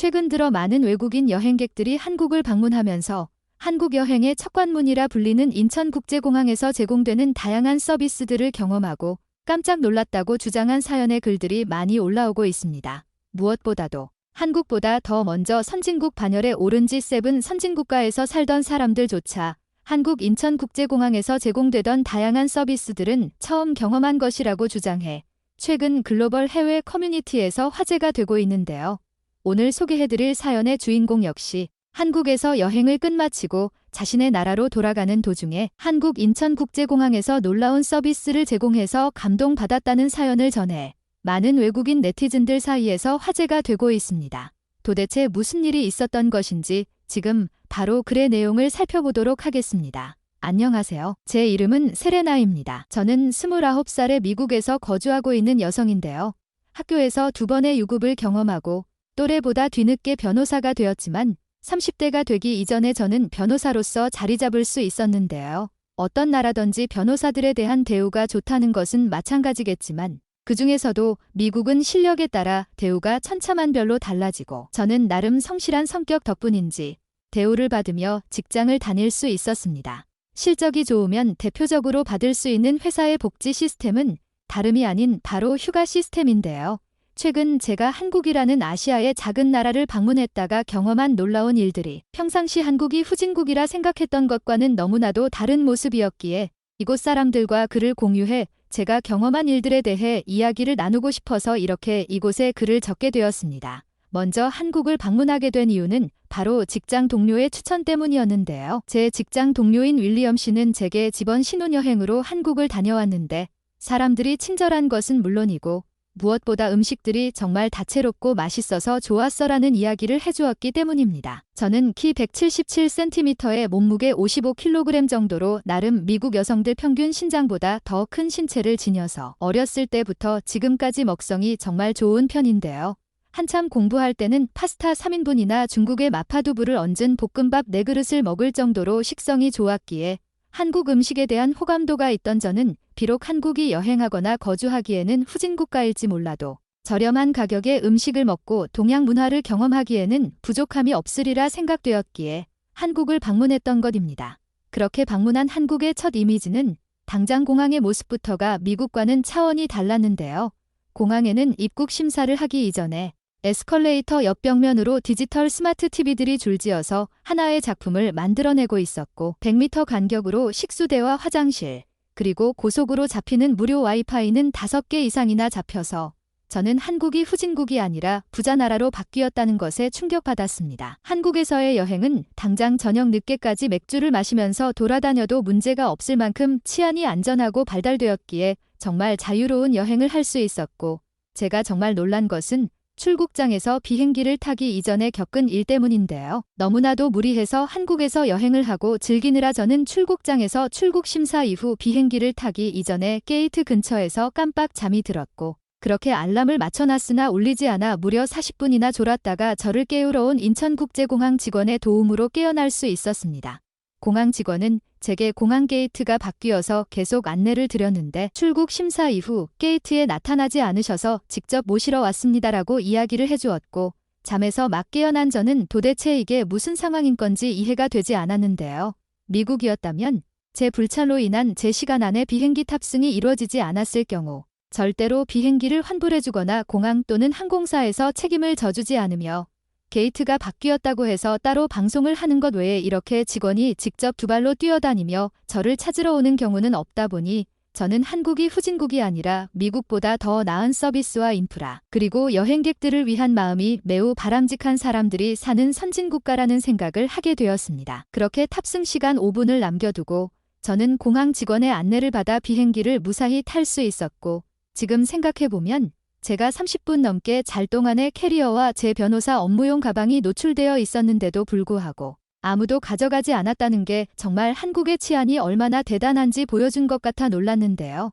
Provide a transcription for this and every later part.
최근 들어 많은 외국인 여행객들이 한국을 방문하면서 한국 여행의 첫 관문이라 불리는 인천국제공항에서 제공되는 다양한 서비스들을 경험하고 깜짝 놀랐다고 주장한 사연의 글들이 많이 올라오고 있습니다. 무엇보다도 한국보다 더 먼저 선진국 반열에 오른 G7 선진국가에서 살던 사람들조차 한국 인천국제공항에서 제공되던 다양한 서비스들은 처음 경험한 것이라고 주장해 최근 글로벌 해외 커뮤니티에서 화제가 되고 있는데요. 오늘 소개해드릴 사연의 주인공 역시 한국에서 여행을 끝마치고 자신의 나라로 돌아가는 도중에 한국 인천국제공항에서 놀라운 서비스를 제공해서 감동받았다는 사연을 전해 많은 외국인 네티즌들 사이에서 화제가 되고 있습니다. 도대체 무슨 일이 있었던 것인지 지금 바로 글의 내용을 살펴보도록 하겠습니다. 안녕하세요. 제 이름은 세레나입니다. 저는 29살에 미국에서 거주하고 있는 여성인데요. 학교에서 2번의 유급을 경험하고 또래보다 뒤늦게 변호사가 되었지만 30대가 되기 이전에 저는 변호사로서 자리 잡을 수 있었는데요. 어떤 나라든지 변호사들에 대한 대우가 좋다는 것은 마찬가지겠지만 그 중에서도 미국은 실력에 따라 대우가 천차만별로 달라지고 저는 나름 성실한 성격 덕분인지 대우를 받으며 직장을 다닐 수 있었습니다. 실적이 좋으면 대표적으로 받을 수 있는 회사의 복지 시스템은 다름이 아닌 바로 휴가 시스템인데요. 최근 제가 한국이라는 아시아의 작은 나라를 방문했다가 경험한 놀라운 일들이 평상시 한국이 후진국이라 생각했던 것과는 너무나도 다른 모습이었기에 이곳 사람들과 글을 공유해 제가 경험한 일들에 대해 이야기를 나누고 싶어서 이렇게 이곳에 글을 적게 되었습니다. 먼저 한국을 방문하게 된 이유는 바로 직장 동료의 추천 때문이었는데요. 제 직장 동료인 윌리엄 씨는 제게 지번 신혼여행으로 한국을 다녀왔는데 사람들이 친절한 것은 물론이고 무엇보다 음식들이 정말 다채롭고 맛있어서 좋았어라는 이야기를 해주었기 때문입니다. 저는 키 177cm에 몸무게 55kg 정도로 나름 미국 여성들 평균 신장보다 더 큰 신체를 지녀서 어렸을 때부터 지금까지 먹성이 정말 좋은 편인데요. 한참 공부할 때는 파스타 3인분이나 중국의 마파두부를 얹은 볶음밥 4그릇을 먹을 정도로 식성이 좋았기에 한국 음식에 대한 호감도가 있던 저는 비록 한국이 여행하거나 거주하기에는 후진국가일지 몰라도 저렴한 가격의 음식을 먹고 동양 문화를 경험하기에는 부족함이 없으리라 생각되었기에 한국을 방문했던 것입니다. 그렇게 방문한 한국의 첫 이미지는 당장 공항의 모습부터가 미국과는 차원이 달랐는데요. 공항에는 입국 심사를 하기 이전에 에스컬레이터 옆 벽면으로 디지털 스마트 TV들이 줄지어서 하나의 작품을 만들어내고 있었고 100m 간격으로 식수대와 화장실, 그리고 고속으로 잡히는 무료 와이파이는 5개 이상이나 잡혀서 저는 한국이 후진국이 아니라 부자 나라로 바뀌었다는 것에 충격받았습니다. 한국에서의 여행은 당장 저녁 늦게까지 맥주를 마시면서 돌아다녀도 문제가 없을 만큼 치안이 안전하고 발달되었기에 정말 자유로운 여행을 할 수 있었고 제가 정말 놀란 것은 출국장에서 비행기를 타기 이전에 겪은 일 때문인데요. 너무나도 무리해서 한국에서 여행을 하고 즐기느라 저는 출국장에서 출국 심사 이후 비행기를 타기 이전에 게이트 근처에서 깜빡 잠이 들었고 그렇게 알람을 맞춰놨으나 울리지 않아 무려 40분이나 졸았다가 저를 깨우러 온 인천국제공항 직원의 도움으로 깨어날 수 있었습니다. 공항 직원은 제게 공항 게이트가 바뀌어서 계속 안내를 드렸는데 출국 심사 이후 게이트에 나타나지 않으셔서 직접 모시러 왔습니다라고 이야기를 해주었고 잠에서 막 깨어난 저는 도대체 이게 무슨 상황인 건지 이해가 되지 않았는데요. 미국이었다면 제 불찰로 인한 제 시간 안에 비행기 탑승이 이루어지지 않았을 경우 절대로 비행기를 환불해주거나 공항 또는 항공사에서 책임을 져주지 않으며 게이트가 바뀌었다고 해서 따로 방송을 하는 것 외에 이렇게 직원이 직접 2발로 뛰어다니며 저를 찾으러 오는 경우는 없다 보니 저는 한국이 후진국이 아니라 미국보다 더 나은 서비스와 인프라 그리고 여행객들을 위한 마음이 매우 바람직한 사람들이 사는 선진국가라는 생각을 하게 되었습니다. 그렇게 탑승 시간 5분을 남겨두고 저는 공항 직원의 안내를 받아 비행기를 무사히 탈 수 있었고 지금 생각해보면 제가 30분 넘게 잘 동안의 캐리어와 제 변호사 업무용 가방이 노출되어 있었는데도 불구하고 아무도 가져가지 않았다는 게 정말 한국의 치안이 얼마나 대단한지 보여준 것 같아 놀랐는데요.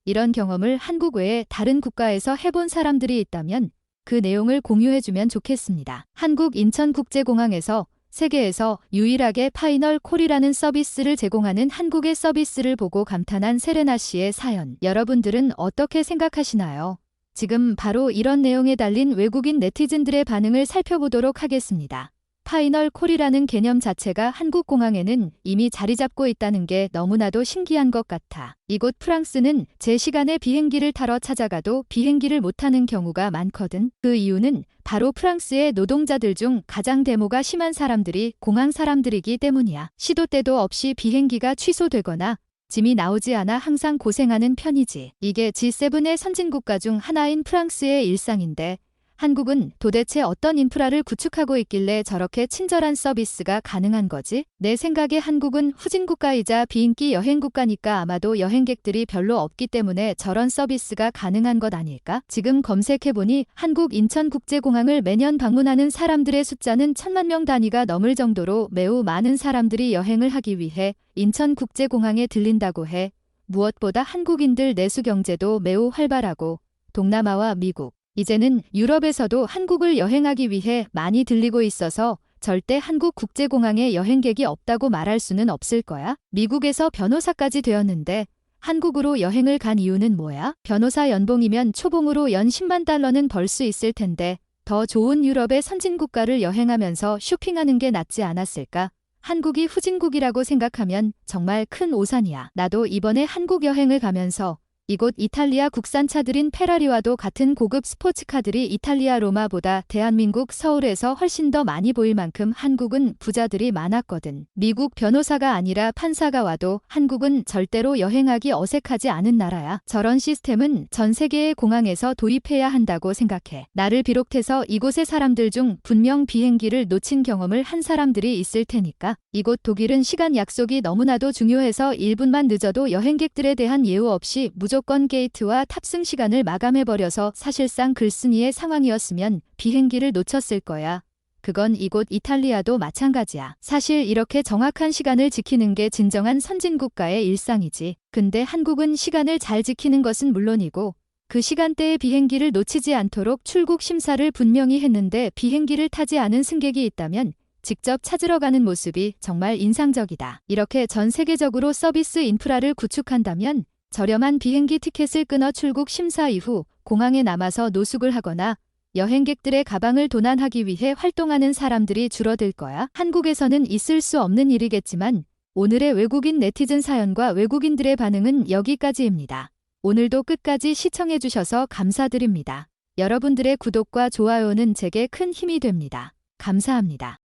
이런 경험을 한국 외에 다른 국가에서 해본 사람들이 있다면 그 내용을 공유해주면 좋겠습니다. 한국 인천국제공항에서 세계에서 유일하게 파이널 콜이라는 서비스를 제공하는 한국의 서비스를 보고 감탄한 세레나 씨의 사연. 여러분들은 어떻게 생각하시나요? 지금 바로 이런 내용에 달린 외국인 네티즌들의 반응을 살펴보도록 하겠습니다. 파이널 콜이라는 개념 자체가 한국 공항에는 이미 자리 잡고 있다는 게 너무나도 신기한 것 같아. 이곳 프랑스는 제 시간에 비행기를 타러 찾아가도 비행기를 못 타는 경우가 많거든. 그 이유는 바로 프랑스의 노동자들 중 가장 데모가 심한 사람들이 공항 사람들이기 때문이야. 시도 때도 없이 비행기가 취소되거나 짐이 나오지 않아 항상 고생하는 편이지. 이게 G7의 선진국가 중 하나인 프랑스의 일상인데 한국은 도대체 어떤 인프라를 구축하고 있길래 저렇게 친절한 서비스가 가능한 거지? 내 생각에 한국은 후진국가이자 비인기 여행국가니까 아마도 여행객들이 별로 없기 때문에 저런 서비스가 가능한 것 아닐까? 지금 검색해보니 한국 인천국제공항을 매년 방문하는 사람들의 숫자는 1,000만 명 단위가 넘을 정도로 매우 많은 사람들이 여행을 하기 위해 인천국제공항에 들린다고 해. 무엇보다 한국인들 내수 경제도 매우 활발하고 동남아와 미국, 이제는 유럽에서도 한국을 여행하기 위해 많이 들리고 있어서 절대 한국 국제공항에 여행객이 없다고 말할 수는 없을 거야. 미국에서 변호사까지 되었는데 한국으로 여행을 간 이유는 뭐야? 변호사 연봉이면 초봉으로 연 10만 달러는 벌 수 있을 텐데 더 좋은 유럽의 선진국가를 여행하면서 쇼핑하는 게 낫지 않았을까? 한국이 후진국이라고 생각하면 정말 큰 오산이야. 나도 이번에 한국 여행을 가면서 이곳 이탈리아 국산차들인 페라리와도 같은 고급 스포츠카들이 이탈리아 로마보다 대한민국 서울에서 훨씬 더 많이 보일 만큼 한국은 부자들이 많았거든. 미국 변호사가 아니라 판사가 와도 한국은 절대로 여행하기 어색하지 않은 나라야. 저런 시스템은 전 세계의 공항에서 도입해야 한다고 생각해. 나를 비롯해서 이곳의 사람들 중 분명 비행기를 놓친 경험을 한 사람들이 있을 테니까. 이곳 독일은 시간 약속이 너무나도 중요해서 1분만 늦어도 여행객들에 대한 예우 없이 무조건 게이트와 탑승 시간을 마감해버려서 사실상 글쓴이의 상황이었으면 비행기를 놓쳤을 거야. 그건 이곳 이탈리아도 마찬가지야. 사실 이렇게 정확한 시간을 지키는 게 진정한 선진국가의 일상이지. 근데 한국은 시간을 잘 지키는 것은 물론이고 그 시간대에 비행기를 놓치지 않도록 출국 심사를 분명히 했는데 비행기를 타지 않은 승객이 있다면 직접 찾으러 가는 모습이 정말 인상적이다. 이렇게 전 세계적으로 서비스 인프라를 구축한다면 저렴한 비행기 티켓을 끊어 출국 심사 이후 공항에 남아서 노숙을 하거나 여행객들의 가방을 도난하기 위해 활동하는 사람들이 줄어들 거야. 한국에서는 있을 수 없는 일이겠지만 오늘의 외국인 네티즌 사연과 외국인들의 반응은 여기까지입니다. 오늘도 끝까지 시청해주셔서 감사드립니다. 여러분들의 구독과 좋아요는 제게 큰 힘이 됩니다. 감사합니다.